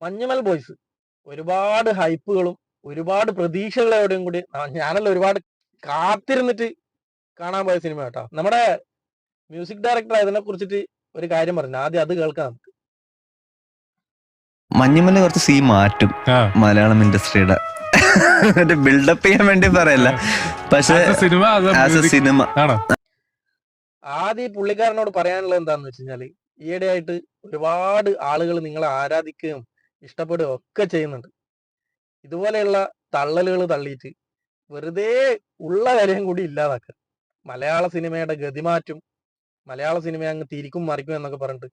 Manjummel boys ഒരുപാട് ഹൈപ്പുകളും ഒരുപാട് പ്രതീക്ഷകളോടെയും കൂടി ഞാനല്ല ഒരുപാട് കാത്തിരുന്നിട്ട് കാണാൻ പോയ സിനിമ കേട്ടോ. നമ്മുടെ മ്യൂസിക് ഡയറക്ടർ അതിനെ കുറിച്ചിട്ട് ഒരു കാര്യം പറഞ്ഞു. ആദ്യം അത് കേൾക്കാം നമുക്ക്. മഞ്ഞുമല കുറച്ച് സീ മാറ്റും മലയാളം ഇൻഡസ്ട്രിയുടെ ബിൽഡപ്പ് ചെയ്യാൻ വേണ്ടി പറയല്ല, പക്ഷെ സിനിമ ആദ്യം പുള്ളിക്കാരനോട് പറയാനുള്ളത് എന്താന്ന് വെച്ച് കഴിഞ്ഞാല്, ഈയിടെയായിട്ട് ഒരുപാട് ആളുകൾ നിങ്ങളെ ആരാധിക്കുകയും ഇഷ്ടപ്പെടുകയും ഒക്കെ ചെയ്യുന്നുണ്ട്. ഇതുപോലെയുള്ള തള്ളലുകൾ തള്ളിയിട്ട് വെറുതെ ഉള്ള കാര്യം കൂടി ഇല്ലാതാക്കുക. മലയാള സിനിമയുടെ ഗതിമാറ്റും, മലയാള സിനിമയെ അങ്ങ് തിരിക്കും മറിക്കും എന്നൊക്കെ പറഞ്ഞിട്ട്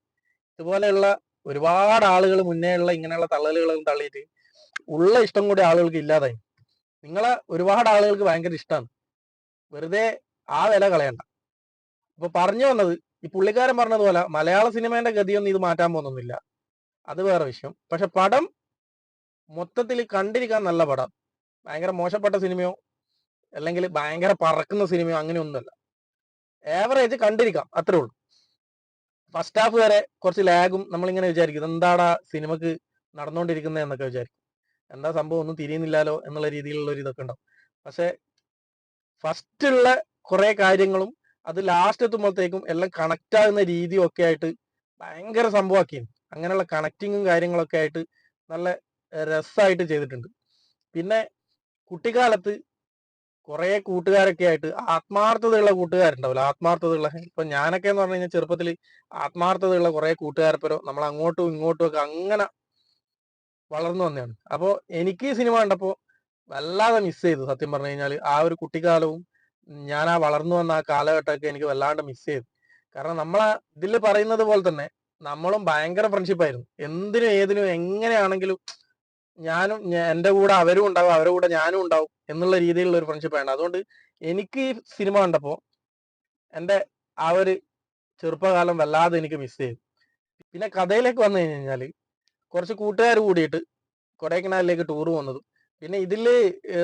ഇതുപോലെയുള്ള ഒരുപാട് ആളുകൾ മുന്നേ ഉള്ള ഇങ്ങനെയുള്ള തള്ളലുകളും തള്ളിയിട്ട് ഉള്ള ഇഷ്ടം കൂടി ആളുകൾക്ക് ഇല്ലാതായി. നിങ്ങളെ ഒരുപാട് ആളുകൾക്ക് ഭയങ്കര ഇഷ്ടമാണ്, വെറുതെ ആ വില കളയണ്ട. അപ്പൊ പറഞ്ഞു വന്നത്, ഈ പുള്ളിക്കാരൻ പറഞ്ഞതുപോലെ മലയാള സിനിമേന്റെ ഗതിയൊന്നും ഇത് മാറ്റാൻ പോകുന്നില്ല, അത് വേറെ വിഷയം. പക്ഷെ പടം മൊത്തത്തിൽ കണ്ടിരിക്കാൻ നല്ല പടം. ഭയങ്കര മോശപ്പെട്ട സിനിമയോ അല്ലെങ്കിൽ ഭയങ്കര പറക്കുന്ന സിനിമയോ അങ്ങനെയൊന്നുമല്ല. ഏവറേജ് കണ്ടിരിക്കാം, അത്രേ ഉള്ളൂ. ഫസ്റ്റ് ഹാഫ് വരെ കുറച്ച് ലാഗും നമ്മളിങ്ങനെ വിചാരിക്കും എന്താടാ സിനിമക്ക് നടന്നുകൊണ്ടിരിക്കുന്നത് എന്നൊക്കെ വിചാരിക്കും, എന്താ സംഭവം ഒന്നും തിരിയുന്നില്ലാലോ എന്നുള്ള രീതിയിലുള്ള ഒരു ഇതൊക്കെ ഉണ്ടാവും. പക്ഷെ ഫസ്റ്റുള്ള കുറെ കാര്യങ്ങളും അത് ലാസ്റ്റ് എത്തുമ്പോഴത്തേക്കും എല്ലാം കണക്റ്റ് ആകുന്ന രീതിയും ഒക്കെ ആയിട്ട് ഭയങ്കര സംഭവമാക്കിയും അങ്ങനെയുള്ള കണക്റ്റിങ്ങും കാര്യങ്ങളൊക്കെ ആയിട്ട് നല്ല രസമായിട്ട് ചെയ്തിട്ടുണ്ട്. പിന്നെ കുട്ടിക്കാലത്ത് കുറെ കൂട്ടുകാരൊക്കെ ആയിട്ട് ആത്മാർത്ഥതയുള്ള കൂട്ടുകാരുണ്ടാവില്ല, ആത്മാർത്ഥതയുള്ള. ഇപ്പൊ ഞാനൊക്കെ എന്ന് പറഞ്ഞു കഴിഞ്ഞാൽ ചെറുപ്പത്തിൽ ആത്മാർത്ഥതയുള്ള കുറെ കൂട്ടുകാരപ്പരോ നമ്മൾ അങ്ങോട്ടും ഇങ്ങോട്ടും ഒക്കെ അങ്ങനെ വളർന്നു വന്നതാണ്. അപ്പോൾ എനിക്ക് ഈ സിനിമ കണ്ടപ്പോ വല്ലാതെ മിസ് ചെയ്തു സത്യം പറഞ്ഞു കഴിഞ്ഞാൽ. ആ ഒരു കുട്ടിക്കാലവും ഞാൻ ആ വളർന്നു വന്ന ആ കാലഘട്ടമൊക്കെ എനിക്ക് വല്ലാണ്ട് മിസ് ചെയ്തു. കാരണം നമ്മളെ ഇതിൽ പറയുന്നത് പോലെ തന്നെ നമ്മളും ഭയങ്കര ഫ്രണ്ട്ഷിപ്പായിരുന്നു. എന്തിനും ഏതിനും എങ്ങനെയാണെങ്കിലും ഞാനും എൻ്റെ കൂടെ അവരും ഉണ്ടാവും, അവരുടെ കൂടെ ഞാനും ഉണ്ടാവും എന്നുള്ള രീതിയിലുള്ള ഒരു ഫ്രണ്ട്ഷിപ്പാണ്. അതുകൊണ്ട് എനിക്ക് ഈ സിനിമ കണ്ടപ്പോൾ എൻ്റെ ആ ഒരു ചെറുപ്പകാലം വല്ലാതെ എനിക്ക് മിസ് ചെയ്തു. പിന്നെ കഥയിലേക്ക് വന്നു കഴിഞ്ഞാൽ കുറച്ച് കൂട്ടുകാർ കൂടിയിട്ട് കൊടൈക്കനാലിലേക്ക് ടൂർ പോകുന്നതും, പിന്നെ ഇതില്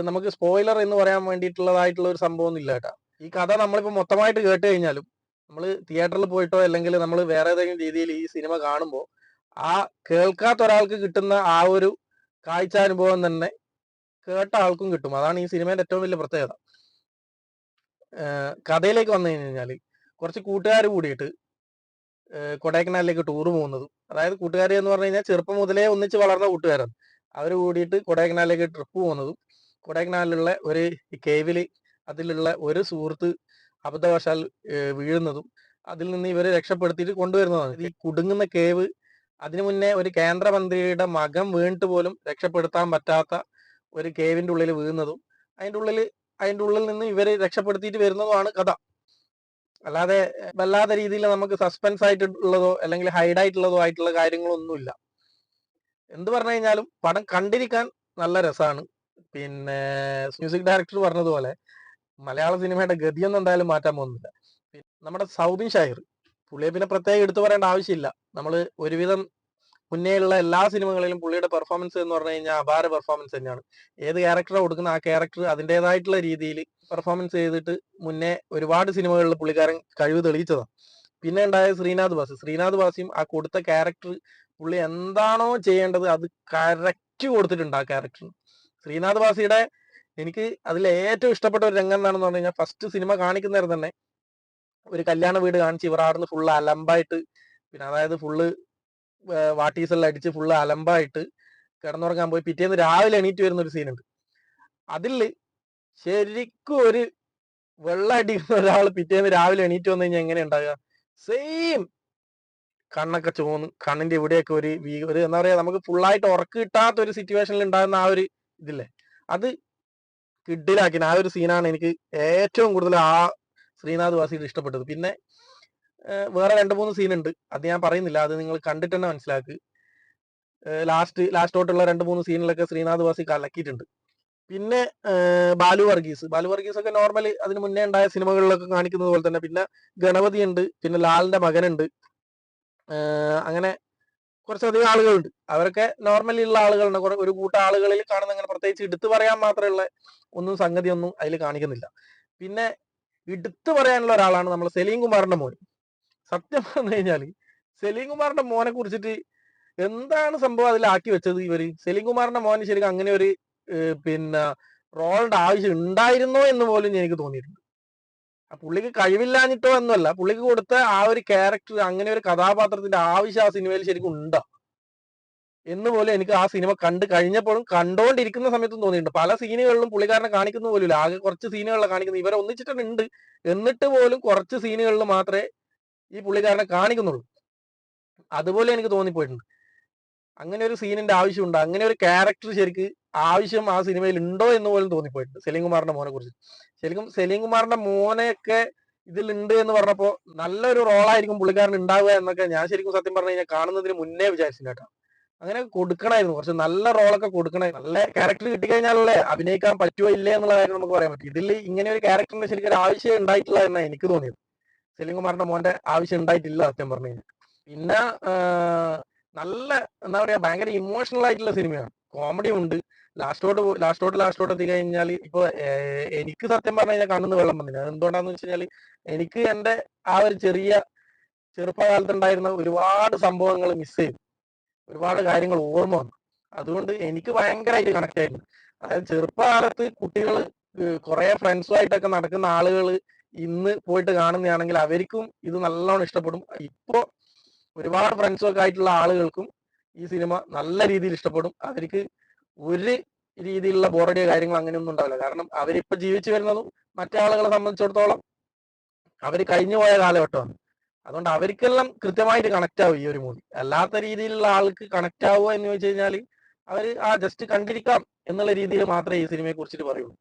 നമുക്ക് സ്പോയിലർ എന്ന് പറയാൻ വേണ്ടിയിട്ടുള്ളതായിട്ടുള്ള ഒരു സംഭവം ഒന്നും ഇല്ല കേട്ടാ. ഈ കഥ നമ്മളിപ്പോൾ മൊത്തമായിട്ട് കേട്ട് കഴിഞ്ഞാലും നമ്മൾ തിയേറ്ററിൽ പോയിട്ടോ അല്ലെങ്കിൽ നമ്മൾ വേറെ ഏതെങ്കിലും രീതിയിൽ ഈ സിനിമ കാണുമ്പോൾ ആ കേൾക്കാത്ത ഒരാൾക്ക് കിട്ടുന്ന ആ ഒരു കാഴ്ചാനുഭവം തന്നെ കേട്ട ആൾക്കും കിട്ടും. അതാണ് ഈ സിനിമയുടെ ഏറ്റവും വലിയ പ്രത്യേകത. കഥയിലേക്ക് വന്നു കഴിഞ്ഞാൽ കുറച്ച് കൂട്ടുകാർ കൂടിയിട്ട് കൊടൈക്കനാലിലേക്ക് ടൂർ പോകുന്നതും, അതായത് കൂട്ടുകാർ എന്ന് പറഞ്ഞു കഴിഞ്ഞാൽ ചെറുപ്പം മുതലേ ഒന്നിച്ച് വളർന്ന കൂട്ടുകാരാണ്. അവർ കൂടിയിട്ട് കൊടൈക്കനാലിലേക്ക് ട്രിപ്പ് പോകുന്നതും, കൊടൈക്കനാലിലുള്ള ഒരു കേവിൽ അതിലുള്ള ഒരു സുഹൃത്ത് അബദ്ധവശാൽ വീഴുന്നതും, അതിൽ നിന്ന് ഇവരെ രക്ഷപ്പെടുത്തിയിട്ട് കൊണ്ടുവരുന്നതാണ്. ഈ കുടുങ്ങുന്ന കേവ് അതിനു മുന്നേ ഒരു കേന്ദ്രമന്ത്രിയുടെ മകൻ വീണിട്ട് പോലും രക്ഷപ്പെടുത്താൻ പറ്റാത്ത ഒരു കേവിന്റെ ഉള്ളിൽ വീഴുന്നതും, അതിൻ്റെ ഉള്ളിൽ നിന്ന് ഇവരെ രക്ഷപ്പെടുത്തിയിട്ട് വരുന്നതുമാണ് കഥ. അല്ലാതെ വല്ലാത്ത രീതിയിൽ നമുക്ക് സസ്പെൻസ് ആയിട്ടുള്ളതോ അല്ലെങ്കിൽ ഹൈഡ് ആയിട്ടുള്ളതോ ആയിട്ടുള്ള കാര്യങ്ങളൊന്നുമില്ല. എന്ത് പറഞ്ഞു കഴിഞ്ഞാലും പടം കണ്ടിരിക്കാൻ നല്ല രസമാണ്. പിന്നെ മ്യൂസിക് ഡയറക്ടർ പറഞ്ഞതുപോലെ മലയാള സിനിമയുടെ ഗതിയൊന്നും എന്തായാലും മാറ്റാൻ പോകുന്നില്ല. നമ്മുടെ സൗബിൻ ഷാഹിർ പുള്ളിയെ പിന്നെ പ്രത്യേകം എടുത്തു പറയേണ്ട ആവശ്യമില്ല. നമ്മൾ ഒരുവിധം മുന്നേയുള്ള എല്ലാ സിനിമകളിലും പുള്ളിയുടെ പെർഫോമൻസ് എന്ന് പറഞ്ഞു കഴിഞ്ഞാൽ അപാര പെർഫോമൻസ് തന്നെയാണ്. ഏത് ക്യാരക്ടറാണ് കൊടുക്കുന്ന ആ ക്യാരക്ടർ അതിൻ്റെതായിട്ടുള്ള രീതിയിൽ പെർഫോമൻസ് ചെയ്തിട്ട് മുന്നേ ഒരുപാട് സിനിമകളിൽ പുള്ളിക്കാരൻ കഴിവ് തെളിയിച്ചതാണ്. പിന്നെ ഉണ്ടായ ശ്രീനാഥ് ബാസിയും ആ കൊടുത്ത ക്യാരക്ടർ പുള്ളി എന്താണോ ചെയ്യേണ്ടത് അത് കറക്റ്റ് കൊടുത്തിട്ടുണ്ട് ആ ക്യാരക്ടറിന്. ശ്രീനാഥ് ബാസിയുടെ എനിക്ക് അതിൽ ഏറ്റവും ഇഷ്ടപ്പെട്ട ഒരു രംഗം എന്താണെന്ന് പറഞ്ഞു കഴിഞ്ഞാൽ, ഫസ്റ്റ് സിനിമ കാണിക്കുന്നേരം തന്നെ ഒരു കല്യാണ വീട് കാണിച്ച് ഇവർ ആടുന്ന് ഫുള്ള് അലമ്പായിട്ട്, പിന്നെ അതായത് ഫുള്ള് വാട്ടീസെല്ലാം അടിച്ച് ഫുള്ള് അലമ്പായിട്ട് കിടന്നുറങ്ങാൻ പോയി പിറ്റേന്ന് രാവിലെ എണീറ്റ് വരുന്ന ഒരു സീനുണ്ട്. അതിൽ ശരിക്കും ഒരു വെള്ളം അടിക്കുന്ന ഒരാൾ പിറ്റേന്ന് രാവിലെ എണീറ്റ് വന്നു കഴിഞ്ഞാൽ എങ്ങനെ ഉണ്ടാകുക? സെയിം കണ്ണൊക്കെ ചോന്ന് കണ്ണിന്റെ ഇവിടെയൊക്കെ ഒരു എന്താ പറയാ, നമുക്ക് ഫുള്ളായിട്ട് ഉറക്ക് കിട്ടാത്ത ഒരു സിറ്റുവേഷനിൽ ഉണ്ടാകുന്ന ആ ഒരു ഇതില്ലേ, അത് കിഡിലാക്കിന് ആ ഒരു സീനാണ് എനിക്ക് ഏറ്റവും കൂടുതൽ ആ ശ്രീനാഥ് വാസിയുടെ ഇഷ്ടപ്പെട്ടത്. പിന്നെ വേറെ 2-3 സീനുണ്ട്, അത് ഞാൻ പറയുന്നില്ല, അത് നിങ്ങൾ കണ്ടിട്ട് തന്നെ മനസ്സിലാക്ക്. ലാസ്റ്റോട്ടുള്ള 2-3 സീനിലൊക്കെ ശ്രീനാഥ് വാസി കലക്കിയിട്ടുണ്ട്. പിന്നെ ബാലു വർഗീസ് ഒക്കെ നോർമലി അതിന് മുന്നേ ഉണ്ടായ സിനിമകളിലൊക്കെ കാണിക്കുന്നത് പോലെ തന്നെ. പിന്നെ ഗണപതി ഉണ്ട്, പിന്നെ ലാലിന്റെ മകനുണ്ട്, അങ്ങനെ കുറച്ചധികം ആളുകളുണ്ട്. അവരൊക്കെ നോർമലി ഉള്ള ആളുകളുണ്ട്. ഒരു കൂട്ടം ആളുകളിൽ കാണുന്ന അങ്ങനെ പ്രത്യേകിച്ച് എടുത്തു പറയാൻ മാത്രമുള്ള സംഗതിയൊന്നും അതിൽ കാണിക്കുന്നില്ല. പിന്നെ എടുത്തു പറയാനുള്ള ഒരാളാണ് നമ്മൾ സലീം കുമാറിന്റെ മോൻ. സത്യം പറഞ്ഞു കഴിഞ്ഞാൽ സലീം കുമാറിന്റെ മോനെ കുറിച്ചിട്ട് എന്താണ് സംഭവം അതിലാക്കി വെച്ചത് ഇവര്? സലീം കുമാറിന്റെ മോന് ശരിക്കും അങ്ങനെ ഒരു പിന്നെ റോളിന്റെ ആവശ്യം ഉണ്ടായിരുന്നോ എന്ന് പോലും എനിക്ക് തോന്നിയിട്ടുണ്ട്. പുള്ളിക്ക് കഴിവില്ലാഞ്ഞിട്ടോ എന്നല്ല, പുള്ളിക്ക് കൊടുത്ത ആ ഒരു ക്യാരക്ടർ, അങ്ങനെ ഒരു കഥാപാത്രത്തിന്റെ ആവശ്യം ആ സിനിമയിൽ ശരിക്കും ഉണ്ടോ എന്ന് പോലും എനിക്ക് ആ സിനിമ കണ്ടു കഴിഞ്ഞപ്പോഴും കണ്ടോണ്ടിരിക്കുന്ന സമയത്തും തോന്നിയിട്ടുണ്ട്. പല സീനുകളിലും പുള്ളിക്കാരനെ കാണിക്കുന്ന പോലും ഇല്ല, ആകെ കുറച്ച് സീനുകളിലാണ് കാണിക്കുന്നത്. ഇവരെ ഒന്നിച്ചിട്ടുണ്ട്, എന്നിട്ട് പോലും കുറച്ച് സീനുകളിൽ മാത്രമേ ഈ പുള്ളിക്കാരനെ കാണിക്കുന്നുള്ളൂ. അതുപോലെ എനിക്ക് തോന്നിപ്പോയിട്ടുണ്ട്. അങ്ങനെ ഒരു സീനിന്റെ ആവശ്യമുണ്ട്, അങ്ങനെ ഒരു ക്യാരക്ടർ ശരിക്ക് ആവശ്യം ആ സിനിമയിൽ ഉണ്ടോ എന്ന് പോലും തോന്നിപ്പോയിട്ടുണ്ട് സലീം കുമാറിന്റെ മോനെ കുറിച്ച്. ശരിക്കും സലീം കുമാറിന്റെ മോനെയൊക്കെ ഇതിലുണ്ട് എന്ന് പറഞ്ഞപ്പോ നല്ലൊരു റോളായിരിക്കും പുള്ളിക്കാരൻ ഉണ്ടാവുക എന്നൊക്കെ ഞാൻ ശരിക്കും സത്യം പറഞ്ഞു കഴിഞ്ഞാൽ കാണുന്നതിന് മുന്നേ വിചാരിച്ചില്ല കേട്ടോ. അങ്ങനെ കൊടുക്കണമായിരുന്നു, കുറച്ച് നല്ല റോളൊക്കെ കൊടുക്കണമായിരുന്നു. നല്ല ക്യാരക്ടർ കിട്ടിക്കഴിഞ്ഞാലല്ലേ അഭിനയിക്കാൻ പറ്റുമോ ഇല്ലേ എന്നുള്ള കാര്യം നമുക്ക് പറയാൻ പറ്റും. ഇതിൽ ഇങ്ങനെ ഒരു ക്യാരക്ടറിന് ശരിക്കും ഒരു ആവശ്യം ഉണ്ടായിട്ടില്ല എന്നാണ് എനിക്ക് തോന്നിയത്. സലീം കുമാറിന്റെ മോന്റെ ആവശ്യം ഉണ്ടായിട്ടില്ല സത്യം പറഞ്ഞു കഴിഞ്ഞാൽ. പിന്നെ നല്ല എന്താ പറയാ, ഭയങ്കര ഇമോഷണൽ ആയിട്ടുള്ള സിനിമയാണ്. കോമഡി ഉണ്ട്. ലാസ്റ്റോട്ട് എത്തി കഴിഞ്ഞാൽ ഇപ്പൊ എനിക്ക് സത്യം പറഞ്ഞു കഴിഞ്ഞാൽ കണ്ണിന്ന് വെള്ളം വന്നില്ല. എന്തുകൊണ്ടാന്ന് വെച്ച് കഴിഞ്ഞാൽ എനിക്ക് എന്റെ ആ ഒരു ചെറുപ്പകാലത്ത് ഉണ്ടായിരുന്ന ഒരുപാട് സംഭവങ്ങൾ മിസ് ചെയ്തു, ഒരുപാട് കാര്യങ്ങൾ ഓർമ്മ വന്നു. അതുകൊണ്ട് എനിക്ക് ഭയങ്കരമായിട്ട് കണക്ട് ആയിരുന്നു. അതായത് ചെറുപ്പകാലത്ത് കുട്ടികൾ കുറെ ഫ്രണ്ട്സുമായിട്ടൊക്കെ നടക്കുന്ന ആളുകൾ ഇന്ന് പോയിട്ട് കാണുന്നതാണെങ്കിൽ അവർക്കും ഇത് നല്ലോണം ഇഷ്ടപ്പെടും. ഇപ്പോ ഒരുപാട് ഫ്രണ്ട്സൊക്കെ ആയിട്ടുള്ള ആളുകൾക്കും ഈ സിനിമ നല്ല രീതിയിൽ ഇഷ്ടപ്പെടും. അവർക്ക് ഒരു രീതിയിലുള്ള ബോറടിയോ കാര്യങ്ങൾ അങ്ങനെയൊന്നും ഉണ്ടാവില്ല. കാരണം അവരിപ്പോ ജീവിച്ചു വരുന്നതും മറ്റേ ആളുകളെ സംബന്ധിച്ചിടത്തോളം അവർ കഴിഞ്ഞു പോയ കാലഘട്ടമാണ്. അതുകൊണ്ട് അവർക്കെല്ലാം കൃത്യമായിട്ട് കണക്ട് ആവും ഈ ഒരു മൂവി. അല്ലാത്ത രീതിയിലുള്ള ആൾക്ക് കണക്ട് ആവുക എന്ന് വെച്ച് കഴിഞ്ഞാൽ അവർ ജസ്റ്റ് കണ്ടിരിക്കാം എന്നുള്ള രീതിയിൽ മാത്രമേ ഈ സിനിമയെ കുറിച്ചിട്ട് പറയുള്ളൂ.